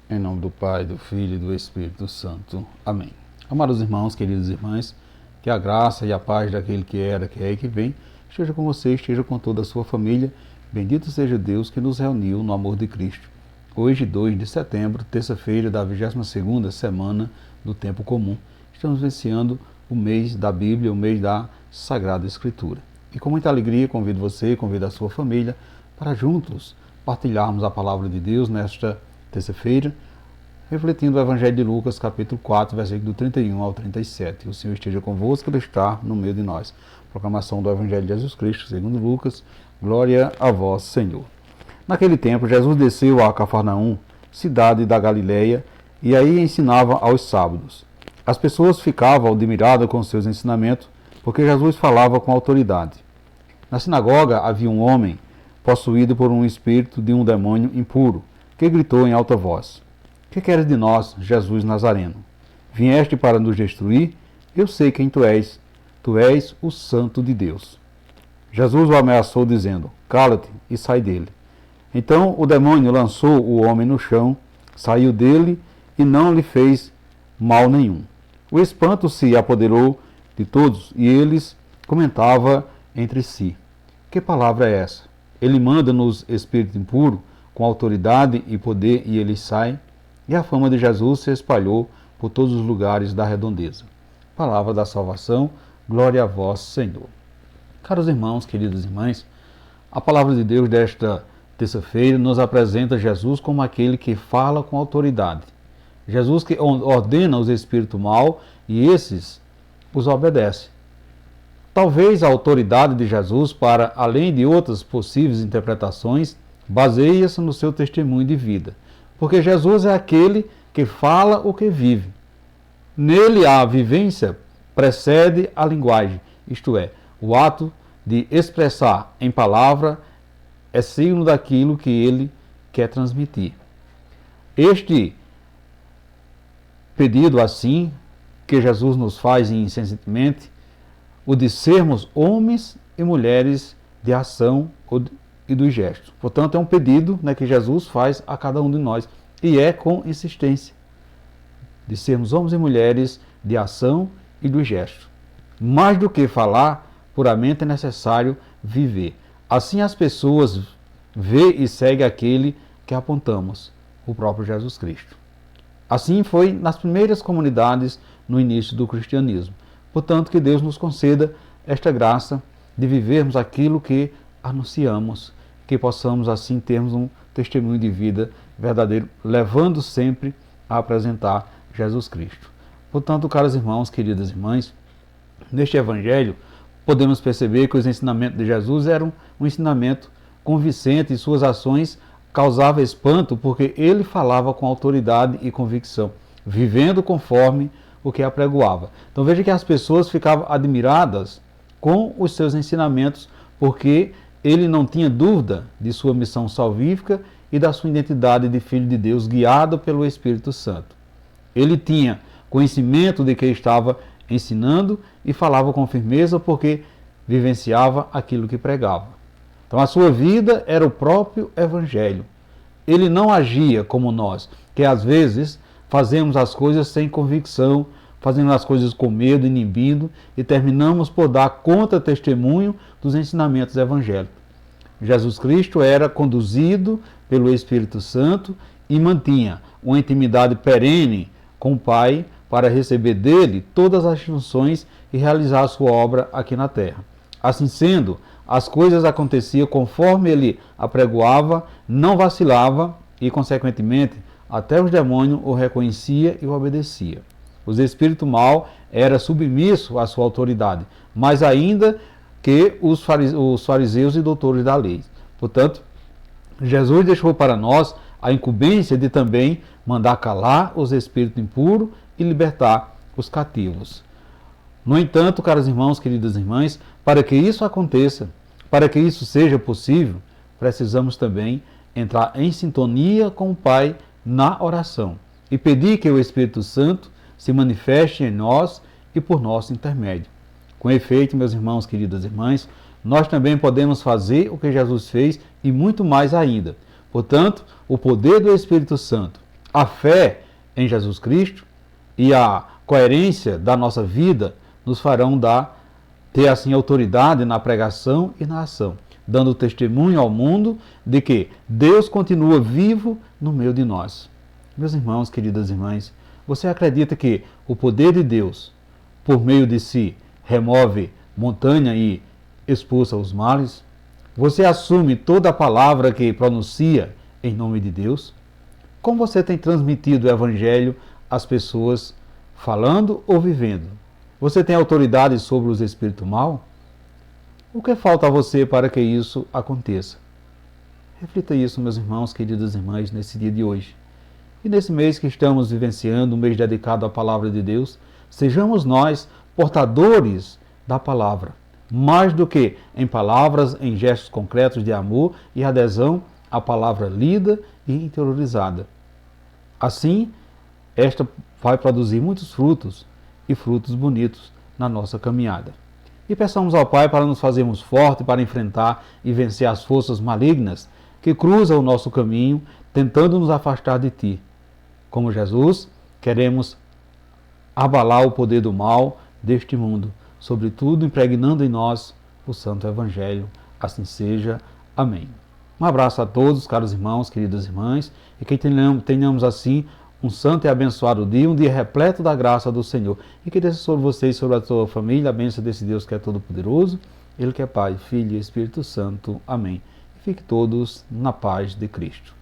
Em nome do Pai, do Filho e do Espírito Santo. Amém. Amados irmãos, queridas irmãs, que a graça e a paz daquele que era, que é e que vem, esteja com você, esteja com toda a sua família. Bendito seja Deus que nos reuniu no amor de Cristo. Hoje, 2 de setembro, terça-feira da 22ª semana do Tempo Comum. Estamos iniciando o mês da Bíblia, o mês da Sagrada Escritura. E com muita alegria convido você, convido a sua família para juntos partilharmos a palavra de Deus nesta terça-feira, refletindo o Evangelho de Lucas, capítulo 4, versículo 31 ao 37. O Senhor esteja convosco, Ele está no meio de nós. Proclamação do Evangelho de Jesus Cristo, segundo Lucas. Glória a vós, Senhor. Naquele tempo, Jesus desceu a Cafarnaum, cidade da Galileia, e aí ensinava aos sábados. As pessoas ficavam admiradas com seus ensinamentos, porque Jesus falava com autoridade. Na sinagoga havia um homem possuído por um espírito de um demônio impuro, que gritou em alta voz: Que queres de nós, Jesus Nazareno? Vieste para nos destruir? Eu sei quem tu és o Santo de Deus. Jesus o ameaçou, dizendo: Cala-te e sai dele. Então o demônio lançou o homem no chão, saiu dele e não lhe fez mal nenhum. O espanto se apoderou de todos e eles comentavam entre si: Que palavra é essa? Ele manda nos espírito impuro com autoridade e poder e eles saem. E a fama de Jesus se espalhou por todos os lugares da redondeza. Palavra da salvação, glória a vós, Senhor. Caros irmãos, queridas irmãs, a palavra de Deus desta terça-feira nos apresenta Jesus como aquele que fala com autoridade. Jesus que ordena os espíritos maus e esses os obedecem. Talvez a autoridade de Jesus, para além de outras possíveis interpretações, baseia-se no seu testemunho de vida. Porque Jesus é aquele que fala o que vive. Nele a vivência precede a linguagem, isto é, o ato de expressar em palavra é signo daquilo que ele quer transmitir. Este pedido assim, que Jesus nos faz incessantemente, o de sermos homens e mulheres de ação e dos gestos. Portanto, é um pedido, que Jesus faz a cada um de nós, e é com insistência, de sermos homens e mulheres de ação e dos gestos. Mais do que falar, puramente é necessário viver. Assim as pessoas veem e seguem aquele que apontamos, o próprio Jesus Cristo. Assim foi nas primeiras comunidades no início do cristianismo. Portanto, que Deus nos conceda esta graça de vivermos aquilo que anunciamos, que possamos assim termos um testemunho de vida verdadeiro, levando sempre a apresentar Jesus Cristo. Portanto, caros irmãos, queridas irmãs, neste Evangelho podemos perceber que os ensinamentos de Jesus eram um ensinamento convincente e suas ações causavam espanto porque ele falava com autoridade e convicção, vivendo conforme o que apregoava. Então veja que as pessoas ficavam admiradas com os seus ensinamentos porque ele não tinha dúvida de sua missão salvífica e da sua identidade de Filho de Deus guiado pelo Espírito Santo. Ele tinha conhecimento de que estava ensinando e falava com firmeza porque vivenciava aquilo que pregava. Então a sua vida era o próprio Evangelho. Ele não agia como nós, que às vezes fazemos as coisas sem convicção, fazendo as coisas com medo, inibindo, e terminamos por dar contra-testemunho dos ensinamentos evangélicos. Jesus Cristo era conduzido pelo Espírito Santo e mantinha uma intimidade perene com o Pai para receber dele todas as instruções e realizar a sua obra aqui na terra. Assim sendo, as coisas aconteciam conforme ele apregoava, não vacilava e, consequentemente, até os demônios o reconhecia e o obedecia. Os espíritos maus eram submissos à sua autoridade, mais ainda que os fariseus e doutores da lei. Portanto, Jesus deixou para nós a incumbência de também mandar calar os espíritos impuros e libertar os cativos. No entanto, caros irmãos, queridas irmãs, para que isso aconteça, para que isso seja possível, precisamos também entrar em sintonia com o Pai na oração e pedir que o Espírito Santo se manifeste em nós e por nosso intermédio. Com efeito, meus irmãos, queridas irmãs, nós também podemos fazer o que Jesus fez e muito mais ainda. Portanto, o poder do Espírito Santo, A fé em Jesus Cristo e a coerência da nossa vida nos farão ter assim autoridade na pregação e na ação, dando testemunho ao mundo de que Deus continua vivo no meio de nós. Meus irmãos, queridas irmãs, você acredita que o poder de Deus, por meio de si, remove montanha e expulsa os males? Você assume toda a palavra que pronuncia em nome de Deus? Como você tem transmitido o Evangelho às pessoas, falando ou vivendo? Você tem autoridade sobre os espíritos maus? O que falta a você para que isso aconteça? Reflita isso, meus irmãos, queridas irmãs, nesse dia de hoje. E nesse mês que estamos vivenciando, um mês dedicado à palavra de Deus, sejamos nós portadores da palavra, mais do que em palavras, em gestos concretos de amor e adesão à palavra lida e interiorizada. Assim, esta vai produzir muitos frutos e frutos bonitos na nossa caminhada. E peçamos ao Pai para nos fazermos fortes para enfrentar e vencer as forças malignas que cruzam o nosso caminho, tentando nos afastar de Ti. Como Jesus, queremos abalar o poder do mal deste mundo, sobretudo impregnando em nós o Santo Evangelho. Assim seja. Amém. Um abraço a todos, caros irmãos, queridas irmãs, e que tenhamos assim um santo e abençoado dia, um dia repleto da graça do Senhor. E que desça sobre vocês, sobre a sua família, a bênção desse Deus que é todo-poderoso, Ele que é Pai, Filho e Espírito Santo. Amém. E fiquem todos na paz de Cristo.